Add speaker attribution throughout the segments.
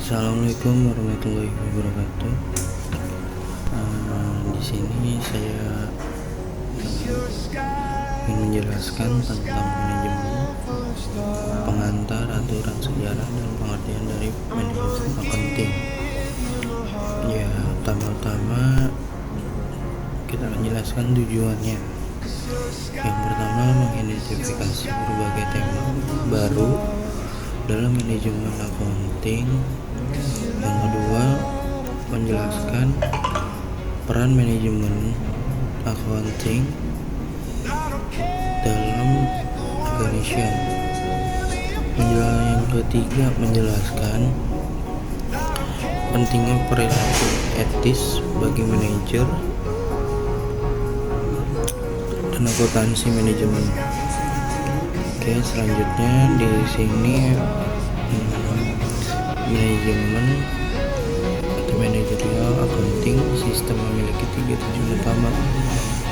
Speaker 1: Assalamualaikum warahmatullahi wabarakatuh. Di sini saya ingin menjelaskan tentang manajemen, pengantar, aturan sejarah, dan pengertian dari manajemen accounting. Ya, pertama-tama kita akan jelaskan tujuannya. Yang pertama, mengidentifikasi berbagai tema baru dalam manajemen accounting. Yang kedua, menjelaskan peran manajemen accounting dalam organization. Yang ketiga, menjelaskan pentingnya perilaku etis bagi manajer dan akuntansi manajemen. Oke, selanjutnya di sini manajemen atau manajerial accounting sistem memiliki 3 tujuan utama.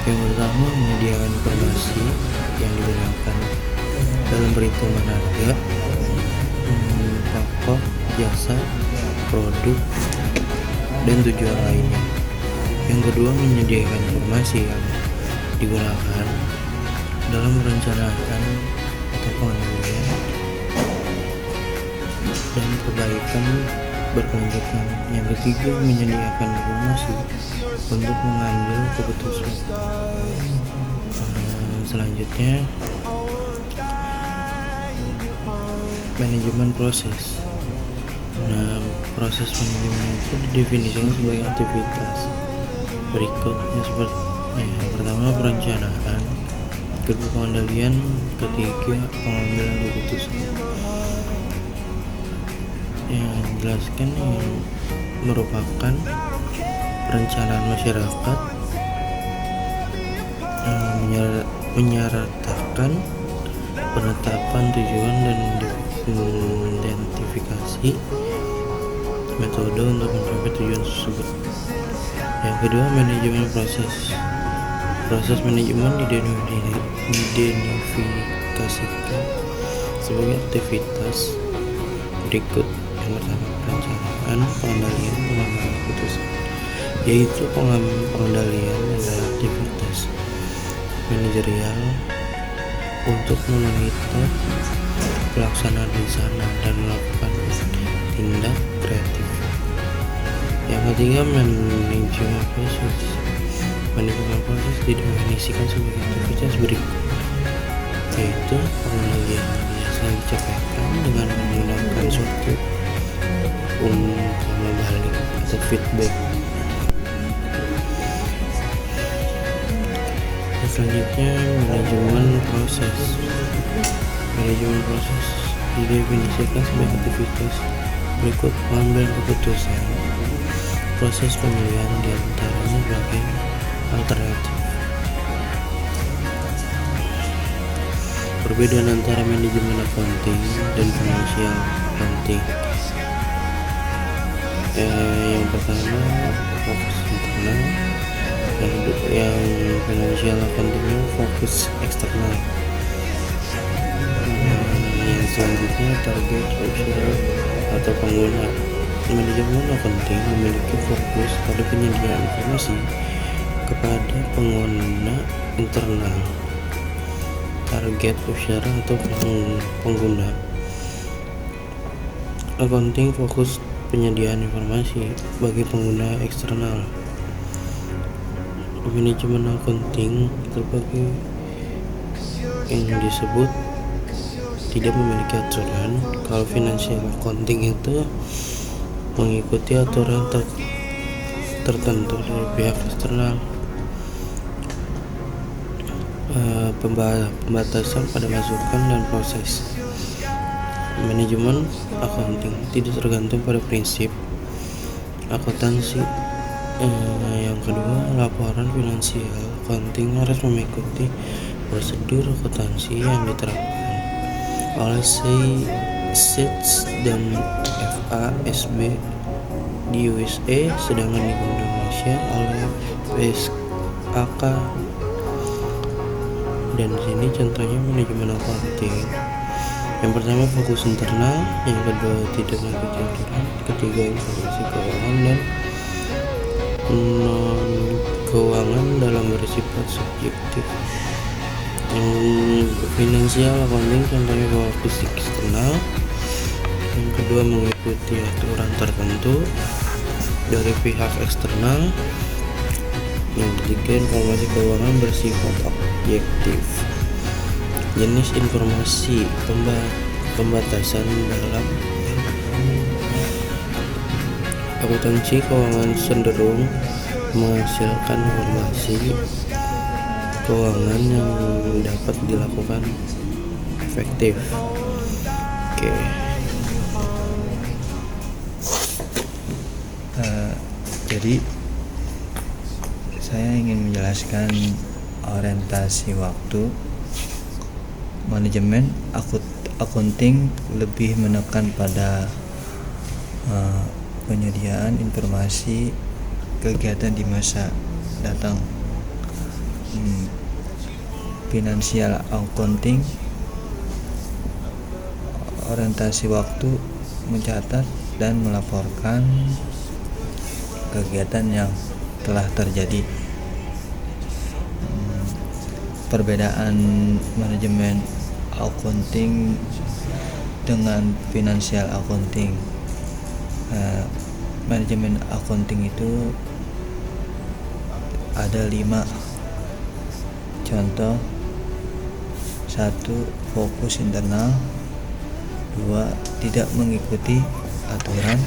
Speaker 1: Yang pertama, menyediakan informasi yang digunakan dalam perhitungan harga, pokok, jasa, produk, dan tujuan lainnya. Yang kedua, menyediakan informasi yang digunakan dalam merencanakan atau pengendalian dan perbaikan berkelanjutan. Yang ketiga, menyediakan informasi untuk mengambil keputusan. Selanjutnya, manajemen proses. Proses manajemen itu didefinisikan sebagai aktivitas berikutnya seperti yang pertama, perencanaan, kedua, pengendalian, ketiga, pengambilan keputusan. Yang dijelaskan yang merupakan perencanaan masyarakat, menyarankan penetapan tujuan dan identifikasi metode untuk mencapai tujuan tersebut. Yang kedua, manajemen proses. Proses manajemen diidentifikasikan sebagai aktivitas berikut. Yang pertama, perencanaan, pengendalian, pengambilan keputusan, yaitu pengendalian adalah aktivitas manajerial untuk memonitor pelaksanaan rencana dan melakukan tindak kreatif. Yang ketiga, manajemen proses. Manajemen proses didefinisikan sebagai aktivitas berikut, yaitu pengendalian biasa dicapai dengan menggunakan suatu umpan balik atau feedback. Selanjutnya, manajemen proses. Manajemen proses didefinisikan sebagai aktivitas berikut: pengambilan keputusan, proses pemilihan diantaranya sebagai alternatif. Perbedaan antara manajemen accounting dan financial accounting. Yang pertama, fokus internal. Yang financial accounting fokus eksternal. Yang selanjutnya, target user atau pengguna. Manajemen accounting memiliki fokus pada penyediaan informasi kepada pengguna internal. Target user atau pengguna. Accounting fokus penyediaan informasi bagi pengguna eksternal. Manajemen accounting sebagai yang disebut tidak memiliki aturan, kalau financial accounting itu mengikuti aturan tertentu dari pihak eksternal. Pembatasan pada masukan dan proses. Manajemen accounting tidak tergantung pada prinsip akuntansi. Yang kedua, laporan finansial accounting harus mengikuti prosedur akuntansi yang diterapkan oleh SEC dan FASB di USA, sedangkan di Indonesia oleh PSAK. Dan di sini contohnya manajemen accounting. Yang pertama, fokus internal. Yang kedua, tidak mengikuti aturan. ketiga informasi keuangan dan non keuangan dalam bersifat subjektif. Yang finansial accounting contohnya berbasis eksternal. Yang kedua, mengikuti aturan tertentu dari pihak eksternal. Yang ketiga, informasi keuangan bersifat objektif. Jenis informasi pembatasan dalam akuntansi keuangan cenderung menghasilkan informasi keuangan yang dapat dilakukan efektif. Oke.
Speaker 2: Jadi saya ingin menjelaskan orientasi waktu. Manajemen akunting lebih menekan pada penyediaan informasi kegiatan di masa datang. Financial accounting orientasi waktu mencatat dan melaporkan kegiatan yang telah terjadi. Perbedaan manajemen accounting dengan financial accounting. Manajemen accounting itu ada 5 contoh. 1. Fokus internal. 2. Tidak mengikuti aturan.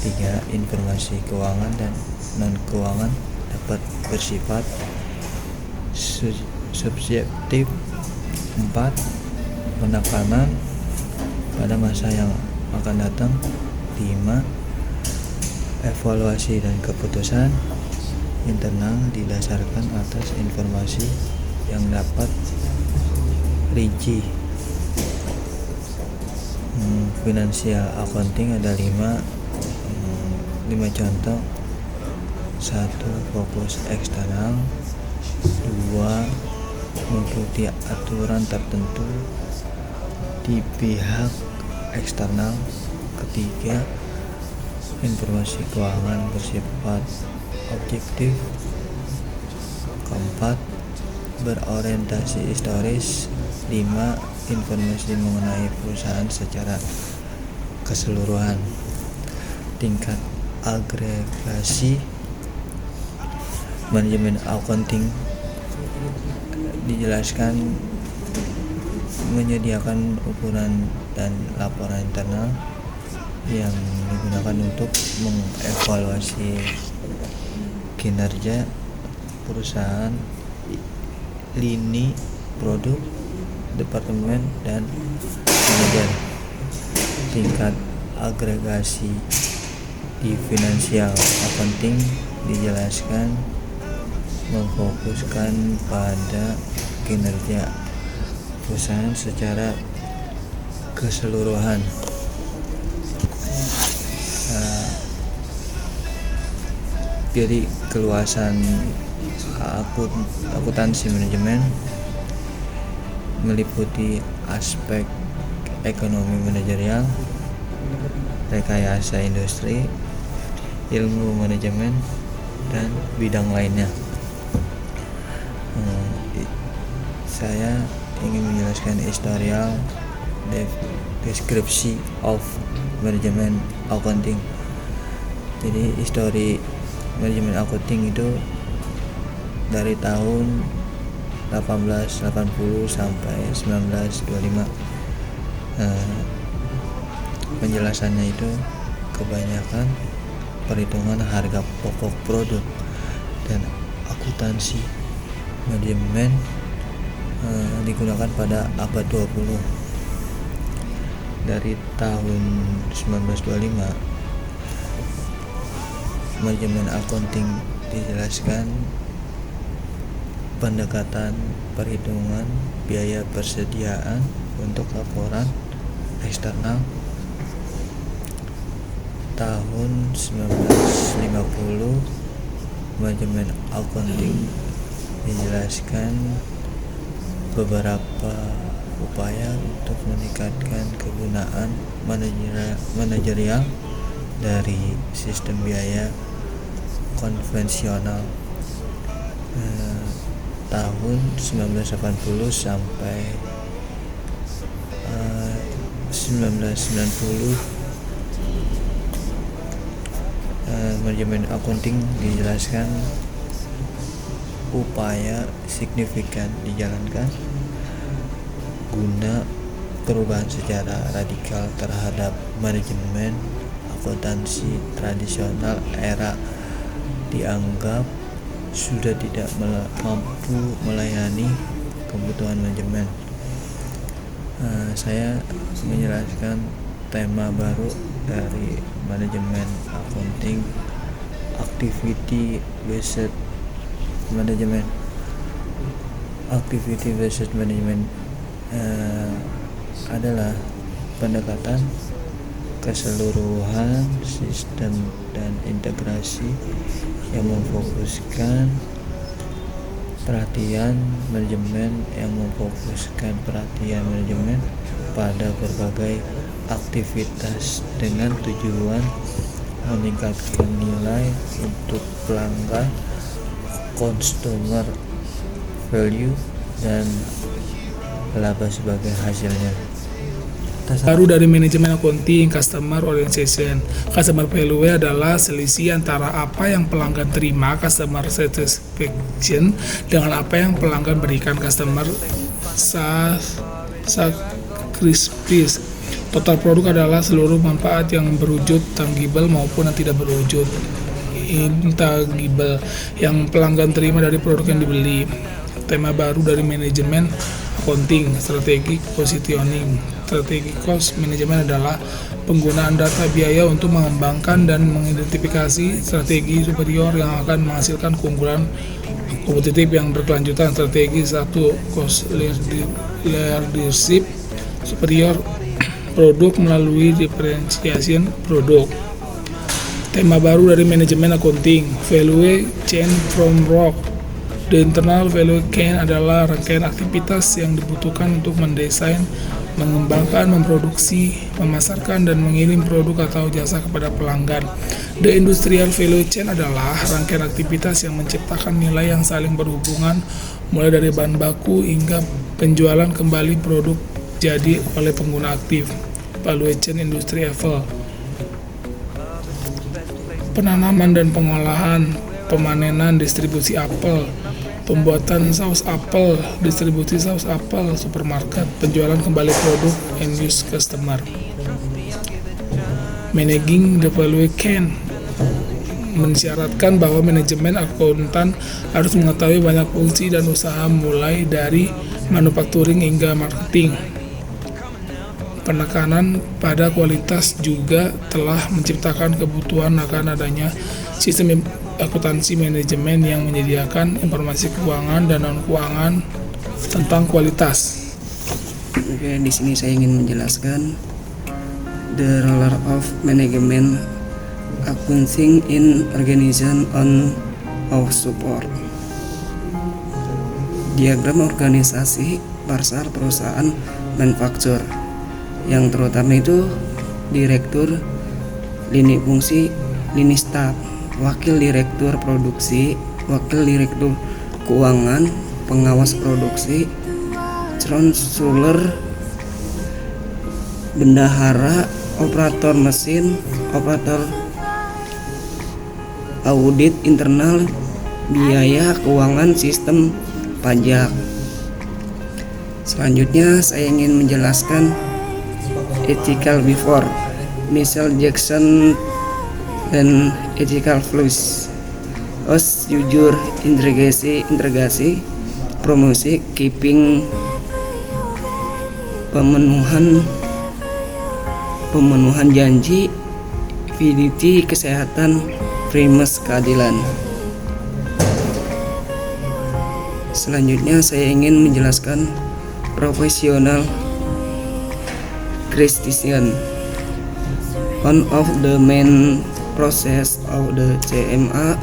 Speaker 2: 3. Informasi keuangan dan non keuangan dapat bersifat subjektif. 4. Penekanan pada masa yang akan datang. 5. Evaluasi dan keputusan internal didasarkan atas informasi yang dapat rinci. Financial accounting ada 5 contoh. 1. Fokus eksternal. 2. Mengikuti aturan tertentu di pihak eksternal. 3. Informasi keuangan bersifat objektif. 4. Berorientasi historis. 5. Informasi mengenai perusahaan secara keseluruhan. Tingkat agregasi manajemen accounting dijelaskan menyediakan ukuran dan laporan internal yang digunakan untuk mengevaluasi kinerja perusahaan, lini produk, departemen, dan manajer. Tingkat agregasi di financial accounting dijelaskan memfokuskan pada kinerja perusahaan secara keseluruhan. Jadi keluasan akuntansi manajemen meliputi aspek ekonomi manajerial, rekayasa industri, ilmu manajemen, dan bidang lainnya. Saya ingin menjelaskan historial deskripsi of management accounting. Jadi histori manajemen accounting itu dari tahun 1880 sampai 1925. Penjelasannya itu kebanyakan perhitungan harga pokok produk dan akuntansi manajemen digunakan pada abad 20. Dari tahun 1925 manajemen accounting dijelaskan pendekatan perhitungan biaya persediaan untuk laporan eksternal. Tahun 1950 manajemen accounting dijelaskan beberapa upaya untuk meningkatkan kegunaan manajerial dari sistem biaya konvensional tahun 1980 sampai 1990. Manajemen accounting dijelaskan upaya signifikan dijalankan guna perubahan secara radikal terhadap manajemen akuntansi tradisional era dianggap sudah tidak mampu melayani kebutuhan manajemen. Saya menjelaskan tema baru dari manajemen accounting, activity based management. Activity based management adalah pendekatan keseluruhan sistem dan integrasi yang memfokuskan perhatian manajemen pada berbagai aktivitas dengan tujuan meningkatkan nilai untuk pelanggan, customer value, dan laba sebagai hasilnya.
Speaker 3: Baru dari manajemen accounting, customer orientation. Customer value adalah selisih antara apa yang pelanggan terima, customer satisfaction, dengan apa yang pelanggan berikan, customer sacrifice. Total produk adalah seluruh manfaat yang berwujud tangible maupun yang tidak berwujud intangible yang pelanggan terima dari produk yang dibeli. Tema baru dari manajemen accounting, strategi positioning. Strategi cost management adalah penggunaan data biaya untuk mengembangkan dan mengidentifikasi strategi superior yang akan menghasilkan keunggulan kompetitif yang berkelanjutan. Strategi 1, cost leadership superior produk melalui differentiation produk. Tema baru dari manajemen accounting, value chain from rock. The internal value chain adalah rangkaian aktivitas yang dibutuhkan untuk mendesain, mengembangkan, memproduksi, memasarkan, dan mengirim produk atau jasa kepada pelanggan. The industrial value chain adalah rangkaian aktivitas yang menciptakan nilai yang saling berhubungan, mulai dari bahan baku hingga penjualan kembali produk jadi oleh pengguna aktif. Value chain industry level. Penanaman dan pengolahan, pemanenan, distribusi apel, pembuatan saus apel, distribusi saus apel, supermarket, penjualan kembali produk, end use customer. Managing the value chain mensyaratkan bahwa manajemen akuntan harus mengetahui banyak fungsi dan usaha mulai dari manufacturing hingga marketing. Penekanan pada kualitas juga telah menciptakan kebutuhan akan adanya sistem akuntansi manajemen yang menyediakan informasi keuangan dan non-keuangan tentang kualitas.
Speaker 4: Oke, di sini saya ingin menjelaskan the role of management accounting in organization on of support. Diagram organisasi pasar perusahaan manufaktur yang terutama itu direktur, lini fungsi, lini staf, wakil direktur produksi, wakil direktur keuangan, pengawas produksi, controller, bendahara, operator mesin, operator audit internal, biaya keuangan, sistem pajak. Selanjutnya saya ingin menjelaskan ethical before, Michael Jackson dan ethical flows. Jujur, integrasi, promosi, keeping, pemenuhan janji, fidelity, kesehatan, primus, keadilan. Selanjutnya saya ingin menjelaskan profesional Christian. One of the main process of the CMA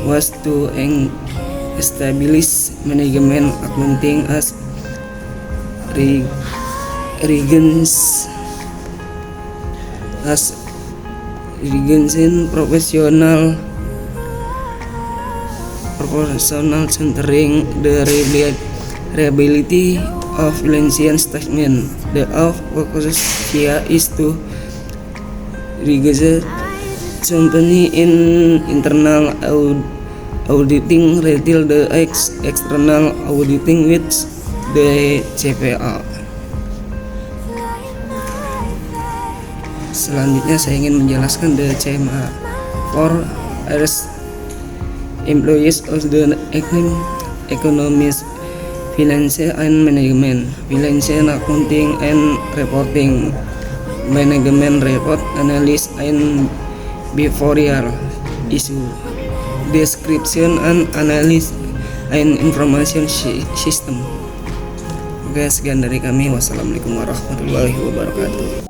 Speaker 4: was to establish management accounting as Irrigation professional centering the reliability of Valencian statement. The focus here is to rigorous company in internal auditing until the external auditing with the CPA. Selanjutnya saya ingin menjelaskan the CMA for employees of the economist, financial and management, financial accounting and reporting, management report analysis and behavioral issue, description and analysis and information system. Oke, sekian dari kami. Wassalamualaikum warahmatullahi wabarakatuh.